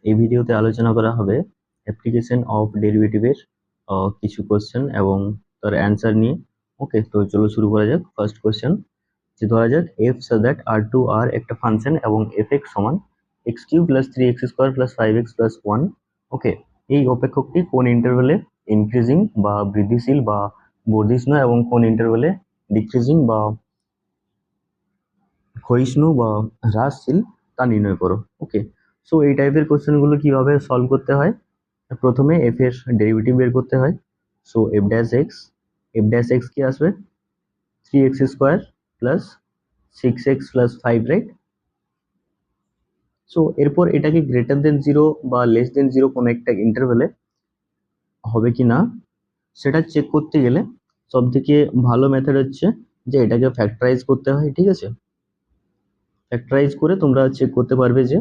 এই ভিডিওতে আলোচনা করা হবে অ্যাপ্লিকেশন অফ ডেরিভেটিভের কিছু কোশ্চেন এবং তার অ্যান্সার নিয়ে। ওকে, তো চলো শুরু করা যাক। ফার্স্ট কোশ্চেন, যে ধরা যাক F such that R two আর একটা ফাংশন এবং এফ এক্স সমান X cube plus three X square plus five X plus one. Okay, এই অপেক্ষকটি কোন ইন্টারভ্যালে ইনক্রিজিং বা বৃদ্ধিশীল বা বর্ধিষ্ণু এবং কোন ইন্টারভ্যালে ডিক্রিজিং বা ক্ষয়িষ্ণু বা হ্রাসশীল তা নির্ণয় করো। ওকে, সো এই টাইপের কোশ্চেনগুলো কিভাবে সলভ করতে হয়? প্রথমে এফ এর ডেরিভেটিভ বের করতে হয়। সো এফ ড্যাশ এক্স কি আসবে? Three X square plus six x plus five, right? So এরপর এটাকে গ্রেটার দেন জিরো বা লেস দেন জিরো কোনো একটা ইন্টারভ্যালে হবে কি না সেটা চেক করতে গেলে সব থেকে ভালো মেথড হচ্ছে যে এটাকে ফ্যাক্টরাইজ করতে হয়। ঠিক আছে, ফ্যাক্টরাইজ করে তোমরা চেক করতে পারবে যে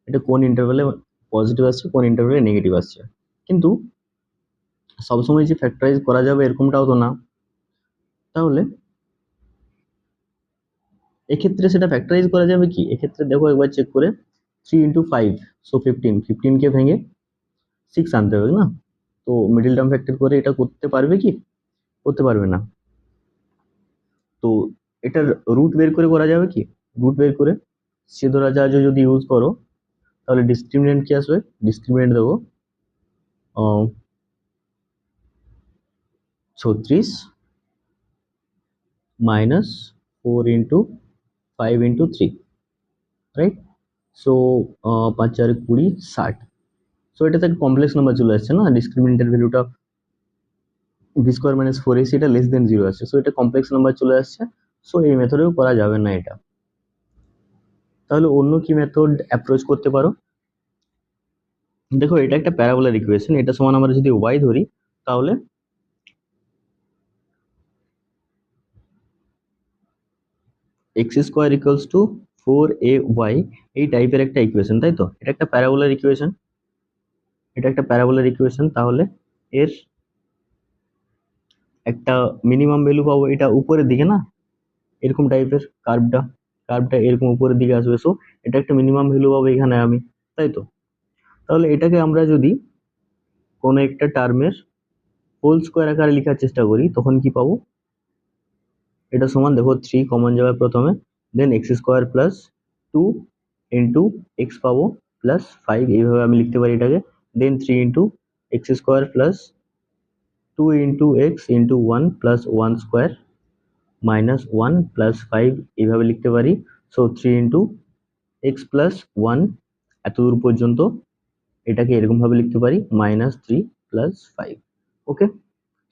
এটা কোন ইন্টারভ্যালে পজিটিভ আসছে, কোন ইন্টারভ্যালে নেগেটিভ আসছে। কিন্তু সবসময় যে ফ্যাক্টরাইজ করা যাবে এরকমটাও তো না। তাহলে এক্ষেত্রে সেটা ফ্যাক্টরাইজ করা যাবে কি? এক্ষেত্রে দেখো একবার চেক করে, three into five, so fifteen, ফিফটিনকে ভেঙে সিক্স আনতে হবে না? তো মিডিল টার্ম ফ্যাক্টর করে এটা করতে পারবে কি? করতে পারবে না। তো এটার রুট বের করে করা যাবে কি? রুট বের করে সিধরা জাহাজ যদি ইউজ করো তাহলে ডিসক্রিমিনেন্ট কি আসবে? ডিসক্রিমিনেন্ট দেবো 36 minus 4 into 5 into 3, right? So 5 4 20 60। So এটাতে একটা কমপ্লেক্স নাম্বার চলে আসছে না? ডিসক্রিমিনেন্টের ভ্যালুটা B square minus four AC, এটা লেস দেন জিরো আসছে, সো এটা কমপ্লেক্স নাম্বার চলে আসছে। সো এই মেথডেও করা যাবে না এটা। তাহলে অন্য কি মেথড অ্যাপ্রোচ করতে পারো? দেখো, এটা একটা প্যারাবোলার ইকুয়েশন, এটা সমান আমরা যদি ওয়াই ধরি তাহলে X square equals to four A Y, এই টাইপের একটা ইকুয়েশন, তাই তো? এটা একটা প্যারাবোলার ইকুয়েশন, এটা একটা প্যারাবোলার ইকুয়েশন। তাহলে এর একটা মিনিমাম ভ্যালু পাবো এটা উপরের দিকে না, এরকম টাইপের কার্ভটা, কার্ভটা এরকম উপরের দিকে আসবে। সো এটা একটা মিনিমাম ভ্যালু পাবো এখানে আমি, তাই তো? তাহলে এটাকে আমরা যদি কোনো একটা টার্মের হোল স্কোয়ার আকারে লেখার চেষ্টা করি তখন কি পাবো? এটা সমান, দেখো, থ্রি কমন যাবে প্রথমে, then X square plus two into X পাবো প্লাস ফাইভ, এইভাবে আমি লিখতে পারি এটাকে। Then three into X square plus two into X into one plus one square minus one plus five, এইভাবে লিখতে পারি। So three into X plus one, এতদূর পর্যন্ত এটাকে এরকম ভাবে লিখতে পারি, minus three plus five. Okay,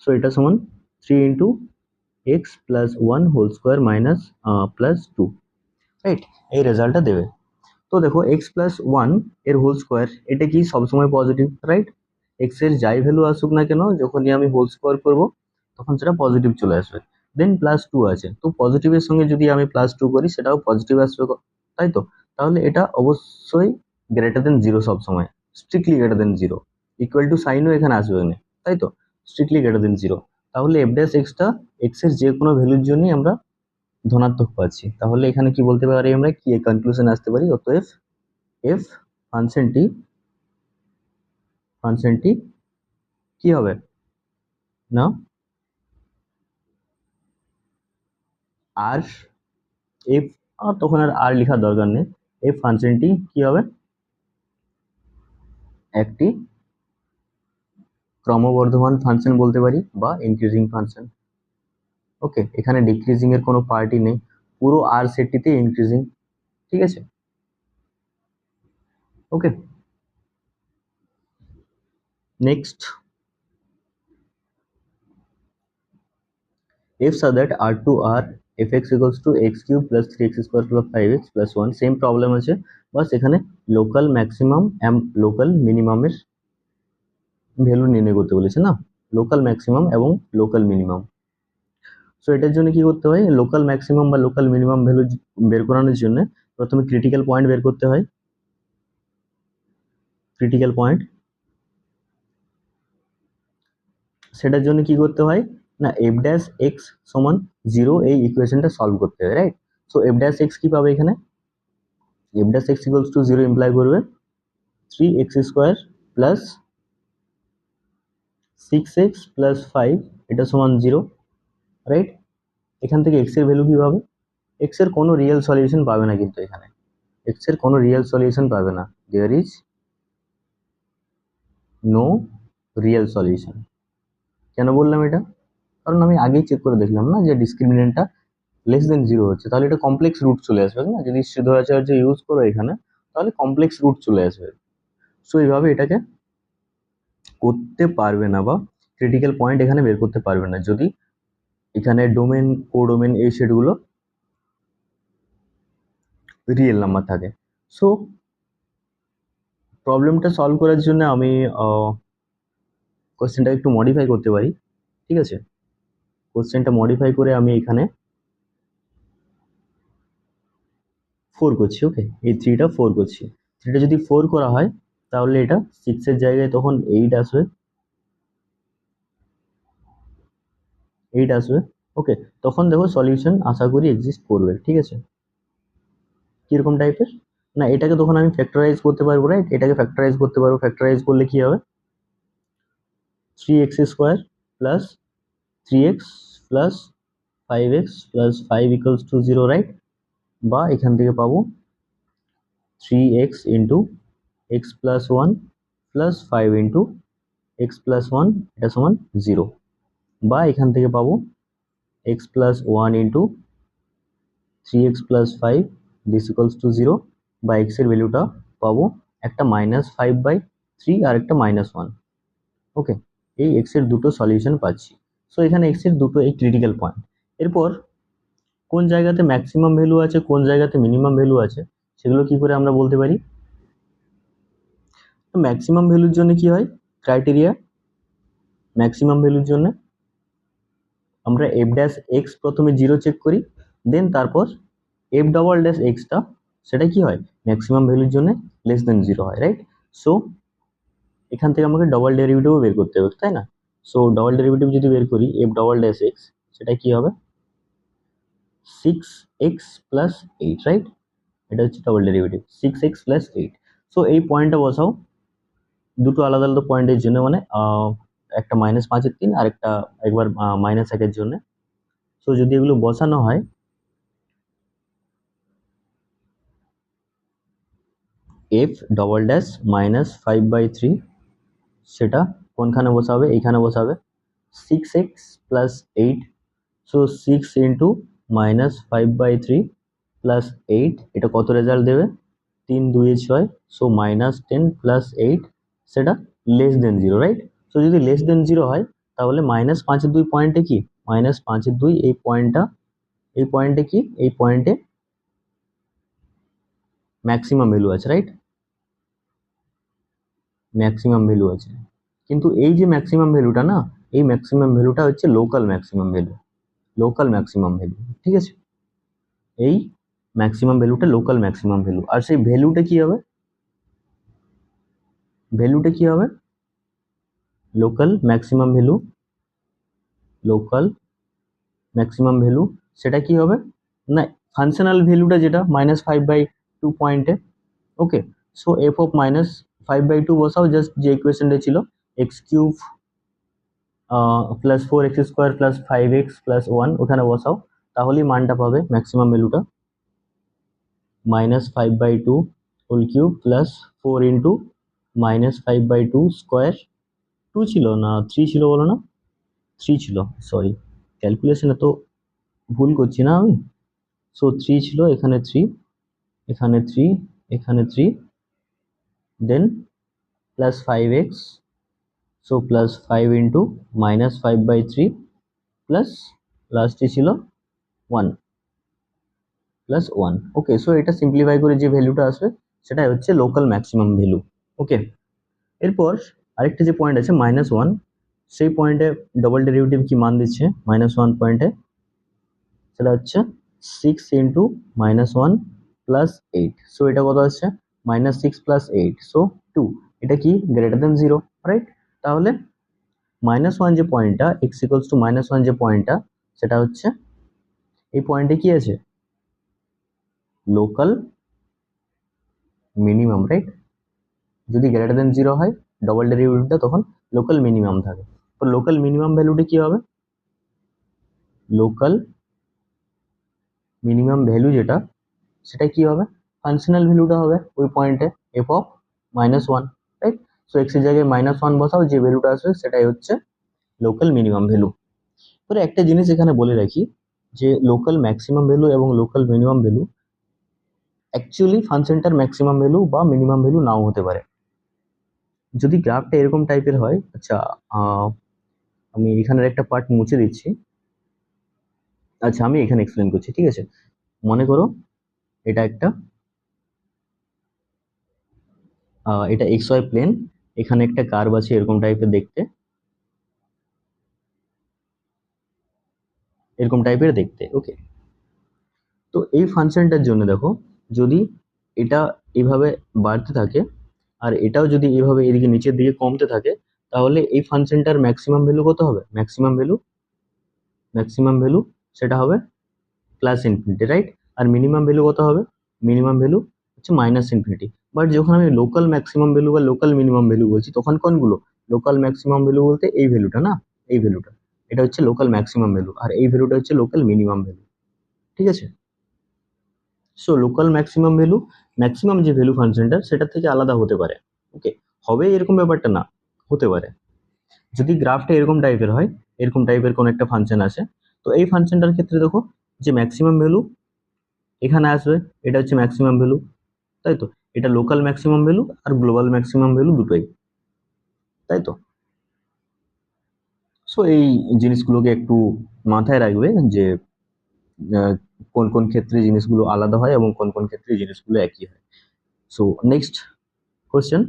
so এটা সমান three into X plus one whole square minus plus two, right? এই রেজাল্টটা দেবে। তো দেখো, এক্স প্লাস ওয়ান এর হোল স্কোয়ার, এটা কি সবসময় পজিটিভ, রাইট? এক্স এর যাই ভ্যালু আসুক না কেন, যখনই আমি হোল স্কোয়ার করবো তখন সেটা পজিটিভ চলে আসবে। দেন প্লাস টু আছে, তো পজিটিভের সঙ্গে যদি আমি প্লাস টু করি সেটাও পজিটিভ আসবে, তাই তো? তাহলে এটা অবশ্যই গ্রেটার দেন জিরো, সবসময় strictly greater than zero. Equal to সাইনও এখানে আসবে না, তাই তো? Strictly greater than zero. তাহলে এফ ড্যাশ এক্সটা এক্স এর যে কোনো ভ্যালুর জন্যই আমরা ধনাত্মক পাচ্ছি। তাহলে এখানে কি বলতে পারি আমরা, কি কনক্লুশন আসতে পারি? অতএব এফ ফাংশনটি ফাংশনটি কি হবে না, আর এফ, আর তখন আর লেখার দরকার নেই, এফ ফাংশনটি কি হবে? একটি ক্রমবর্ধমান ফাংশন বলতে পারি বা ইনক্রিজিং ফাংশন। ওকে, এখানে ডিক্রিজিং এর কোনো পার্টি নেই, পুরো আর সেটটিতে ইনক্রিজিং। ঠিক আছে, okay. Next, if so that r2 r fx equals to x cube plus 3x square plus 5x plus 1, same problem আছে, বাস এখানে লোকাল ম্যাক্সিমাম এন্ড লোকাল মিনিমামের ভ্যালু নির্ণয় করতে বলেছে না, লোকাল ম্যাক্সিমাম এবং লোকাল মিনিমাম। সো এটার জন্য কি করতে হয়? লোকাল ম্যাক্সিমাম বা লোকাল মিনিমাম ভ্যালু বের করানোর জন্য প্রথমে ক্রিটিক্যাল পয়েন্ট বের করতে হয়। ক্রিটিক্যাল পয়েন্ট, সেটার জন্য কি করতে হয় না, এফ ড্যাশ এক্স সমান জিরো, এই ইকুয়েশনটা সলভ করতে হয়, right? So F dash x কি পাবে এখানে? F dash x equals to zero imply করবে 3x² প্লাস 6x প্লাস 5 এটা সমান 0, রাইট? এখান থেকে x এর ভ্যালু কি পাবে? x এর কোনো রিয়েল সলিউশন পাবে না, কিন্তু এখানে x এর কোনো রিয়েল সলিউশন পাবে না। There is no real solution. কেন বললাম এটা? কারণ আমি আগেই চেক করে দেখলাম না যে ডিসক্রিমিনেন্টটা লেস দেন 0 হচ্ছে, তাহলে এটা কমপ্লেক্স রুট চলে আসবে না? যদি সিদ্ধরাচার্য ইউজ করো এখানে, তাহলে কমপ্লেক্স রুট চলে আসবে। সো এইভাবে এটাকে করতে পারবে না, বা ক্রিটিক্যাল পয়েন্ট এখানে বের করতে পারবে না, যদি এখানে ডোমেন, কোডোমেন এই সেটগুলো রিয়েল নাম্বার থাকে। সো প্রবলেমটা সলভ করার জন্য আমি কোশ্চেনটা একটু মডিফাই করতে পারি, ঠিক আছে? কোশ্চেনটা মডিফাই করে আমি এখানে 4 করছি, ওকে? এই 3টা 4 করছি। 3টা যদি 4 করা হয় তাহলে এটা 6 এর জায়গায় তখন 8 আসবে, 8 আসবে, ওকে? তখন দেখো সলিউশন আশা করি এক্সিস্ট করবে, ঠিক আছে? কিরকম টাইপের? না, এটাকে তখন আমি ফ্যাক্টরাইজ করতে পারবো, রাইট? এটাকে ফ্যাক্টরাইজ করতে পারবো। ফ্যাক্টরাইজ করলে কি হবে? 3x² plus 3x plus 5x plus 5 equals to 0, right? বা এখান থেকে পাবো 3x into X plus 1 plus 5 into X plus 1 এটা সমান 0, বা এখান থেকে পাবো x plus 1 into 3x plus 5 this equals to 0, বা x এর ভ্যালুটা পাবো একটা -5/3 আর একটা -1, ওকে? এই x এর দুটো সলিউশন পাচ্ছি। সো এখানে x এর দুটো এই ক্রিটিক্যাল পয়েন্ট। এরপর কোন জায়গাতে ম্যাক্সিমাম ভ্যালু আছে, কোন জায়গাতে মিনিমাম ভ্যালু আছে, সেগুলো কি করে আমরা বলতে পারি? তো ম্যাক্সিমাম ভ্যালুর জন্য কি হয় ক্রাইটেরিয়া? ম্যাক্সিমাম ভ্যালুর জন্য আমরা f' x প্রথমে 0 চেক করি, দেন তারপর f" x টা সেটা কি হয় ম্যাক্সিমাম ভ্যালুর জন্য লেস দেন 0 হয়, রাইট? সো এখান থেকে আমাকে ডবল ডেরিভেটিভও বের করতে হবে, তাই না? সো ডবল ডেরিভেটিভ যদি বের করি f" x সেটা কি হবে 6x প্লাস 8, রাইট? এটা হচ্ছে double derivative 6x plus 8। So এই পয়েন্টটা বসাও দুটো আলাদা আলাদা পয়েন্টের জন্য, মানে একটা -5/3 আর একটা একবার -1 জন্য। সো যদি এগুলো বসানো হয়, f" -5/3 সেটা কোনখানে বসাবে? এইখানে বসাবে 6x plus 8। So 6 into -5/3 plus 8 এটা কত রেজাল্ট দেবে? 3 2 6। সো -10 প্লাস 8 সেটা লেস দেন 0, রাইট? সো যদি লেস দেন 0 হয় তাহলে -5/2 পয়েন্টে কি? -5/2 এই পয়েন্টটা, এই পয়েন্টে কি? এই পয়েন্টে ম্যাক্সিমাম ভ্যালু আছে, রাইট? ম্যাক্সিমাম ভ্যালু আছে, কিন্তু এই যে ম্যাক্সিমাম ভ্যালুটা না, এই ম্যাক্সিমাম ভ্যালুটা হচ্ছে local maximum value, local maximum value, ঠিক আছে? এই ম্যাক্সিমাম ভ্যালুটা লোকাল ম্যাক্সিমাম ভ্যালু। আর সেই ভ্যালুটা কি হবে? ভ্যালুটা কি হবে? Local maximum value, local maximum value সেটা কি হবে না ফাংশনাল ভ্যালুটা যেটা -5/2 পয়েন্টে, ওকে? সো f(-5/2) বসাও, জাস্ট যে ইকুয়েশনটা ছিল x³ plus 4x² plus 5x plus 1 ওখানে বসাও, তাহলেই মানটা পাবে ম্যাক্সিমাম ভ্যালুটা -5/2 whole cube plus 4 into -5/2 square. 2 ছিল না 3 ছিল বলো না? 3 ছিল, সরি ক্যালকুলেশনে তো ভুল করছি না আমি। সো 3 ছিল, এখানে 3, এখানে 3, এখানে 3, then plus 5x, so plus 5 into -5/3 plus লাস্টে ছিল 1 প্লাস 1, ওকে? সো এটা সিম্পলিফাই করে যে ভ্যালুটা আসবে সেটাই হচ্ছে লোকাল ম্যাক্সিমাম ভ্যালু, ওকে? এরপর আরেকটা যে পয়েন্ট আছে -1, সেই পয়েন্টে ডবল ডেরিভেটিভ কি মান দিচ্ছে -1 পয়েন্টে? সেটা হচ্ছে 6 ইন্টু -1 প্লাস 8। সো এটা কত আসছে? -6 প্লাস 8, সো 2। এটা কি গ্রেটার দেন 0, রাইট? তাহলে -1 যে পয়েন্টটা, x ইকুয়ালস টু -1 যে পয়েন্টটা, সেটা হচ্ছে এই পয়েন্টে কি আছে? Local minimum, right? যদি গ্রেটার দেন 0 হয় ডবল ডেরিভেটিভটা তখন লোকাল মিনিমাম থাকে। তো লোকাল মিনিমাম ভ্যালুটা কি হবে? লোকাল মিনিমাম ভ্যালু যেটা, সেটা কি হবে? ফাংশনাল ভ্যালুটা হবে ওই পয়েন্টে F of -1, right? So x এর জায়গায় -1 বসাও, যে ভ্যালুটা আসবে সেটাই হচ্ছে লোকাল মিনিমাম ভ্যালু। পরে একটা জিনিস এখানে বলে রাখি যে লোকাল ম্যাক্সিমাম ভ্যালু এবং লোকাল মিনিমাম ভ্যালু অ্যাকচুয়ালি ফাংশনটার ম্যাক্সিমাম ভ্যালু বা মিনিমাম ভ্যালু নাও হতে পারে। যদি গ্রাফটা এরকম টাইপের হয়, আচ্ছা আমি এখানের একটা পার্ট মুছে দিচ্ছি। আচ্ছা আমি এখানে এক্সপ্লেন করছি, ঠিক আছে? মনে করো এটা একটা এটা এক্স ওয়াই প্লেন, এখানে একটা কার্ভ আছে এরকম টাইপের দেখতে, এরকম টাইপের দেখতে, ওকে? তো এই ফাংশনটার জন্য দেখো, যদি এটা এভাবে বাড়তে থাকে আর এটাও যদি এভাবে এদিকে নিচের দিকে কমতে থাকে, তাহলে এই ফাংশনটার ম্যাক্সিমাম ভ্যালু কত হবে? ম্যাক্সিমাম ভ্যালু সেটা হবে প্লাস ইনফিনিটি, রাইট? আর মিনিমাম ভ্যালু কত হবে? মিনিমাম ভ্যালু হচ্ছে মাইনাস ইনফিনিটি। বাট যখন আমি লোকাল ম্যাক্সিমাম ভ্যালু বা লোকাল মিনিমাম ভ্যালু বলছি, তখন কোনগুলো? লোকাল ম্যাক্সিমাম ভ্যালু বলতে এই ভ্যালুটা না, এই ভ্যালুটা, এটা হচ্ছে লোকাল ম্যাক্সিমাম ভ্যালু, আর এই ভ্যালুটা হচ্ছে লোকাল মিনিমাম ভ্যালু, ঠিক আছে? So local maximum value, maximum যে ভ্যালু ফাংশনটা সেটা থেকে আলাদা হতে পারে, ওকে? হবে এরকম ব্যাপারটা না, হতে পারে। যদি গ্রাফটা এরকম টাইপের হয়, এরকম টাইপের কোন একটা ফাংশন আছে, তো এই ফাংশনটার ক্ষেত্রে দেখো যে ম্যাক্সিমাম ভ্যালু এখানে আসবে, এটা হচ্ছে ম্যাক্সিমাম ভ্যালু, তাই তো? এটা লোকাল ম্যাক্সিমাম ভ্যালু আর গ্লোবাল ম্যাক্সিমাম ভ্যালু দুটোই, তাই তো? সো এই জিনিসগুলোকে একটু মাথায় রাখবে যে আহ, কোন কোন ক্ষেত্রে জিনিসগুলো আলাদা হয় এবং কোন কোন ক্ষেত্রে জিনিসগুলো একই হয়। সো নেক্সট কোশ্চেন,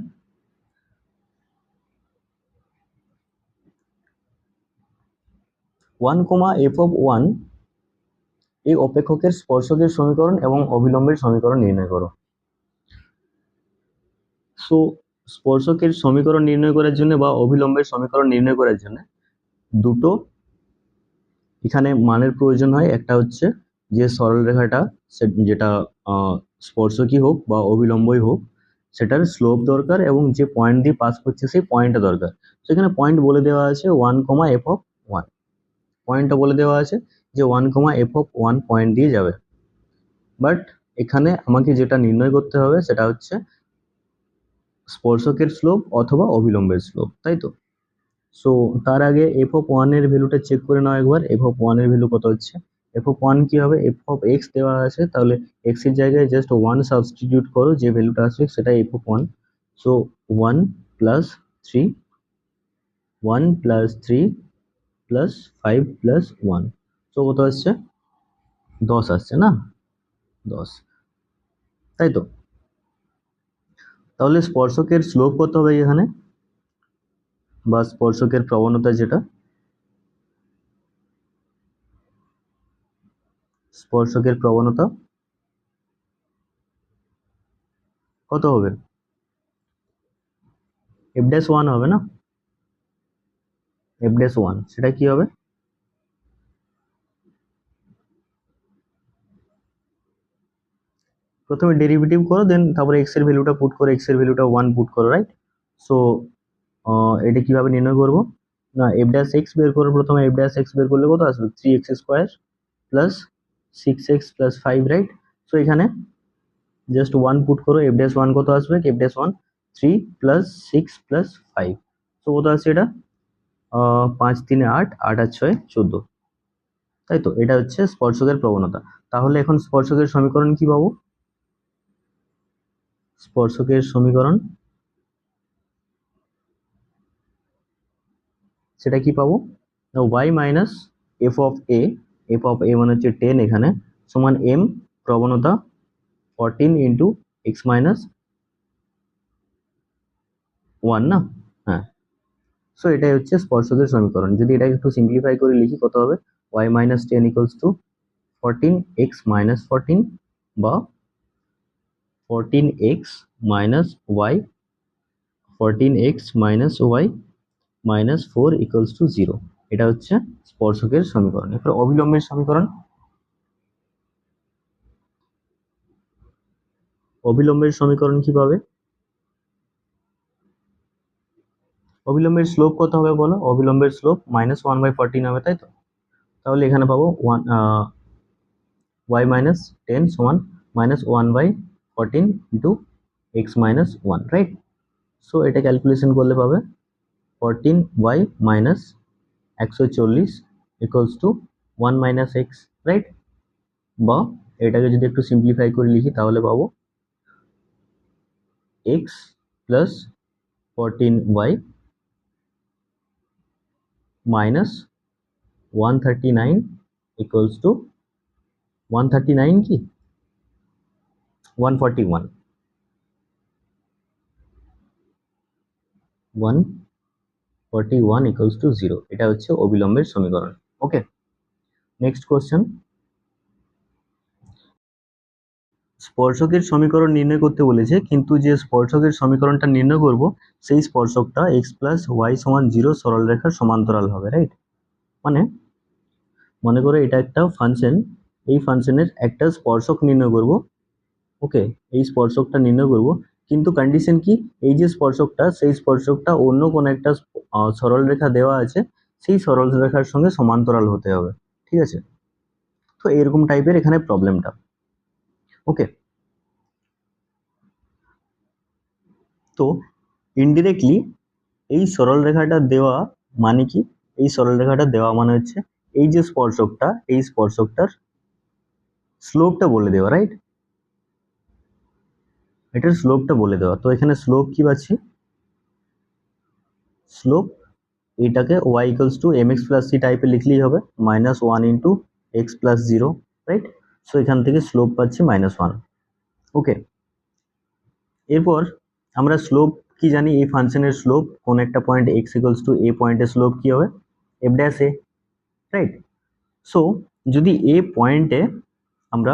1, f(1) এই অপেক্ষকের স্পর্শকের সমীকরণ এবং অবিলম্বের সমীকরণ নির্ণয় করো। সো স্পর্শকের সমীকরণ নির্ণয় করার জন্য বা অবিলম্বের সমীকরণ নির্ণয় করার জন্য দুটো এখানে মানের প্রয়োজন হয়। একটা হচ্ছে যে সরলরেখাটা, যেটা স্পর্শকই হোক বা অবিলম্বই হোক, সেটার স্লোপ দরকার এবং যে পয়েন্ট দিয়ে পাস করছে সেই পয়েন্টটা দরকার। সেখানে পয়েন্ট বলে দেওয়া আছে 1, f(1), পয়েন্টটা বলে দেওয়া আছে যে 1, f(1) পয়েন্ট দিয়ে যাবে। বাট এখানে আমাকে যেটা নির্ণয় করতে হবে সেটা হচ্ছে স্পর্শকের স্লোপ অথবা অবিলম্বের স্লোপ, তাই তো? সো তার আগে f(1) এর ভ্যালুটা চেক করে নাও একবার। f(1) এর ভ্যালু কত হচ্ছে? f(1) কি হবে? f(x) দেওয়া আছে, তাহলে x এর জায়গায় জাস্ট 1 সাবস্টিটিউট করো, যে ভ্যালুটা আসবে সেটা f(1). So 1 plus 3, 1 plus 3 plus 5 plus 1, so কত আসছে? 10 আসছে না? 10, তাই তো? তাহলে স্পর্শকের স্লোপ কত হবে এখানে, বা স্পর্শকের প্রবণতা যেটা, স্পর্শকের প্রবণতা কত হবে? f'1 হবে না? f'1 সেটা কি হবে? প্রথমে ডেরিভেটিভ করো, দেন তারপরে x এর ভ্যালুটা পুট করো, x এর ভ্যালুটা 1 পুট করো, রাইট? সো এটা কিভাবে নির্ণয় করব? না, f'(x) বের করো প্রথমে। f'(x) বের করলে কত আসবে? 3x² plus 6x plus 5, right? So এখানে জাস্ট 1 পুট করো, f'1 কত আসবে? f'1 3 প্লাস 6 প্লাস 5, সো কত আছে এটা? 5 3 8, 8 আর 6 14, তাই তো? এটা হচ্ছে স্পর্শকের প্রবণতা। তাহলে এখন স্পর্শকের সমীকরণ কি পাবো? স্পর্শকের সমীকরণ সেটা কি পাবো? y মাইনাস f(a), f(a) মানে হচ্ছে 10 এখানে, সমান m প্রবণতা 14 ইন্টু x মাইনাস 1 না? হ্যাঁ। সো এটাই হচ্ছে স্পর্শকের সমীকরণ। যদি এটাকে একটু সিম্পলিফাই করে লিখি, কত হবে? y minus 10 equals to 14 x minus 14, বা 14x minus y, 14x minus y minus 4 equals to 0। এটা হচ্ছে স্পর্শকের সমীকরণ। এরপর অবিলম্বের সমীকরণ, অবিলম্বের সমীকরণ কি পাবে? অবিলম্বের স্লোপ কত হবে বলো? অবিলম্বের স্লোপ -1/14 হবে, তাই তো? তাহলে এখানে পাবো y minus 10 সমান -1/14 into x minus 1, right? So এটা ক্যালকুলেশন করলে পাবে 14y minus 140 equals to 1 minus x, right? বা এটাকে যদি একটু সিম্পলিফাই করে লিখি তাহলে পাবো x plus 14y minus 139 equals to 139 কি 141 141 equals to 0। এটা হচ্ছে অবিলম্বের সমীকরণ। ওকে, নেক্সট কোশ্চেন। স্পর্শকের সমীকরণ নির্ণয় করতে বলেছে, কিন্তু যে স্পর্শকের সমীকরণটা নির্ণয় করব সেই স্পর্শকটা x প্লাস ওয়াই সমান 0 সরলরেখার সমান্তরাল হবে, রাইট? মানে মনে করো এটা একটা ফাংশন, এই ফাংশনের একটা স্পর্শক নির্ণয় করব। ওকে, এই স্পর্শকটা নির্ণয় করব, কিন্তু কন্ডিশন কি, এই যে স্পর্শকটা সেই স্পর্শকটা অন্য কোন একটা সরল রেখা দেওয়া আছে, সেই সরল রেখার সঙ্গে সমান্তরাল হতে হবে, ঠিক আছে? তো এরকম টাইপের এখানে প্রবলেমটা। ওকে, তো ইনডিরেক্টলি এই সরল রেখাটা দেওয়া মানে কি, এই সরল রেখাটা দেওয়া মানে হচ্ছে এই যে স্পর্শকটা, এই স্পর্শকটার স্লোপটা বলে দেওয়া, রাইট? এটার স্লোপটা বলে দেওয়া। তো এখানে স্লোপ কি পাচ্ছি, স্লোপ এটাকে y equals to mx plus c টাইপে লিখলেই হবে, -1 into X plus 0, right? So এখান থেকে স্লোপ পাচ্ছি -1। ওকে, এরপর আমরা স্লোপ কি জানি, এই ফাংশনের স্লোপ কোন একটা point x equals to a পয়েন্টের স্লোপ কি হবে, f dash a, right? So যদি a পয়েন্টে আমরা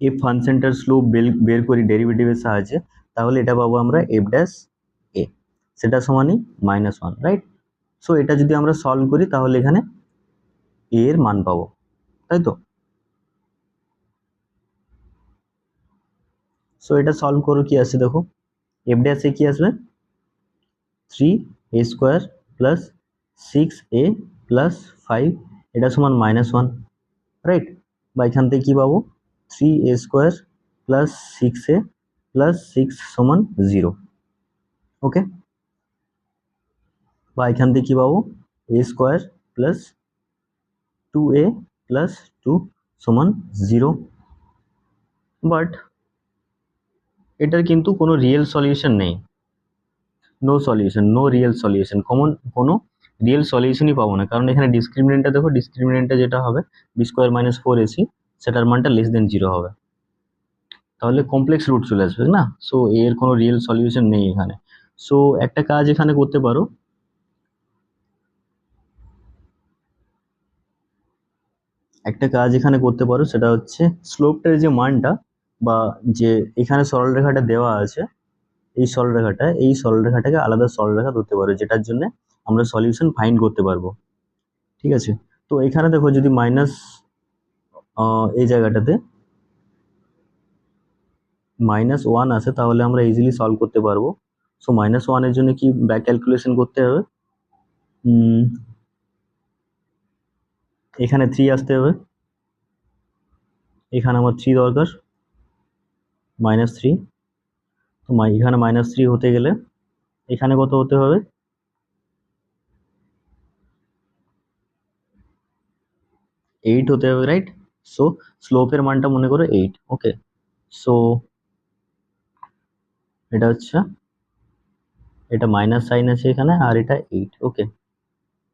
এই ফাংশনটার স্লোপ বের করি ডেরিভেটিভের সাহায্যে, তাহলে এটা পাবো আমরা f ড্যাশ a, সেটা সমানই -1, রাইট? সো এটা যদি আমরা সলভ করি তাহলে এখানে a এর মান পাবো, তাই তো? সো এটা সলভ করো, কি আসছে দেখো, f ড্যাশ a কি আসবে 3a square plus 6a plus 5, এটা সমান -1, রাইট? বা এখান থেকে কি পাবো 3a square plus 6a plus 6 সমান 0। ওকে, বা এখান থেকে কি পাবো a square plus 2a plus 2 সমান 0। বাট এটার কিন্তু কোনো রিয়েল সলিউশন নেই, no solution, no real solution, কোনো রিয়েল সলিউশনই পাবো না, কারণ এখানে ডিসক্রিমিনেন্টটা দেখো, ডিসক্রিমিনেন্টটা যেটা হবে বি স্কোয়ার মাইনাস 4ac, সেটার মানটা লেস দেন 0 হবে, তাহলে কমপ্লেক্স রুট চলে আসবে না? সো এর কোনো রিয়েল সলিউশন নেই এখানে। সো একটা কাজ এখানে করতে পারো, সেটা হচ্ছে স্লোপটার যে মানটা, বা যে এখানে সরলরেখাটা দেওয়া আছে, এই সরলরেখাটাকে আলাদা সরলরেখা ধরতে পারো, যেটার জন্য আমরা সলিউশন ফাইন্ড করতে পারবো, ঠিক আছে? তো এখানে দেখো যদি মাইনাস এই জায়গাটাতে -1 আসে তাহলে আমরা ইজিলি সলভ করতে পারবো। সো -1 এর জন্য কি ব্যাক ক্যালকুলেশন করতে হবে, এখানে 3 আসতে হবে, এখানে আমার 3 দরকার, -3। তো এখানে -3 হতে গেলে এখানে কত হতে হবে, 8 হতে হবে, রাইট? সো স্লোপের মানটা মনে করো 8। ওকে, সো এটা হচ্ছে, এটা মাইনাস সাইন আছে এখানে, আর এটা 8। ওকে,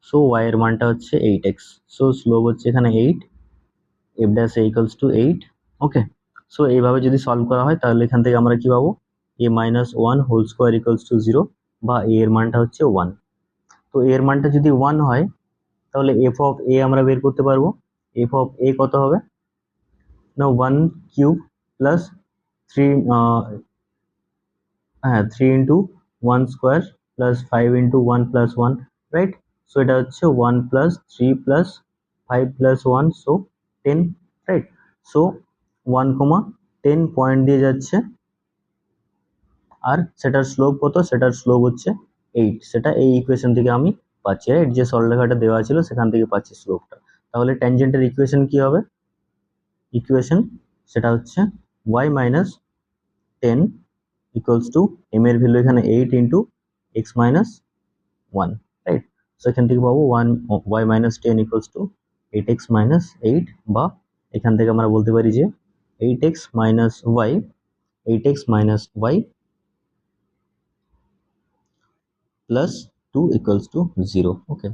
সো y এর মানটা হচ্ছে 8x। সো স্লোপ হচ্ছে এখানে 8, f dash a equals to 8। Okay, so এইভাবে যদি সলভ করা হয় তাহলে এখান থেকে আমরা কি পাবো, a minus 1 whole square equals to 0, বা a এর মানটা হচ্ছে 1। তো a এর মানটা যদি 1 হয় তাহলে f অফ a আমরা বের করতে পারবো। f অফ a কত হবে না, 1 কিউব প্লাস 3, হ্যাঁ 3 into 1 square plus 5 into 1 plus 1, right? So এটা হচ্ছে 1 plus 3 plus 5 plus 1, so 10, right? So 1,10 point দিয়ে যাচ্ছে, আর সেটার স্লোপ কত, সেটার স্লোপ হচ্ছে 8, সেটা এই ইকুয়েশন থেকে আমি পাচ্ছি, রাইট? যে সরলরেখাটা দেওয়া ছিল সেখান থেকে পাচ্ছি স্লোপটা। তাহলে ট্যানজেন্টের ইকুয়েশন কি হবে? ইকুয়েশন সেটা হচ্ছে y minus 10 equals to m এর ভ্যালু এখানে 8 into x minus 1, right? So এখান থেকে পাবো 1 y minus 10 equals to 8x minus 8, বা এখান থেকে আমরা বলতে পারি যে 8x minus y, 8x minus y plus 2 equals to 0। Okay,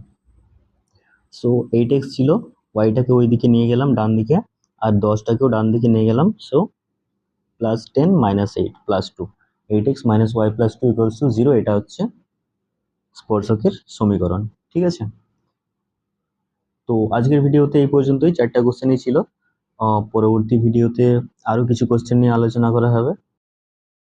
so 8x ছিল, ওয়াইটাকে ওই দিকে নিয়ে গেলাম ডান দিকে, আর 10টাকেও ডান দিকে নিয়ে গেলাম, so plus 10 minus 8 plus 2, 8x minus Y plus 2 equals to 0। এটা হচ্ছে স্পর্শকের সমীকরণ, ঠিক আছে? তো আজকের ভিডিওতে এই পর্যন্তই, 4টা কোশ্চেনই ছিল। পরবর্তী ভিডিওতে আরো কিছু কোশ্চেন নিয়ে আলোচনা করা হবে।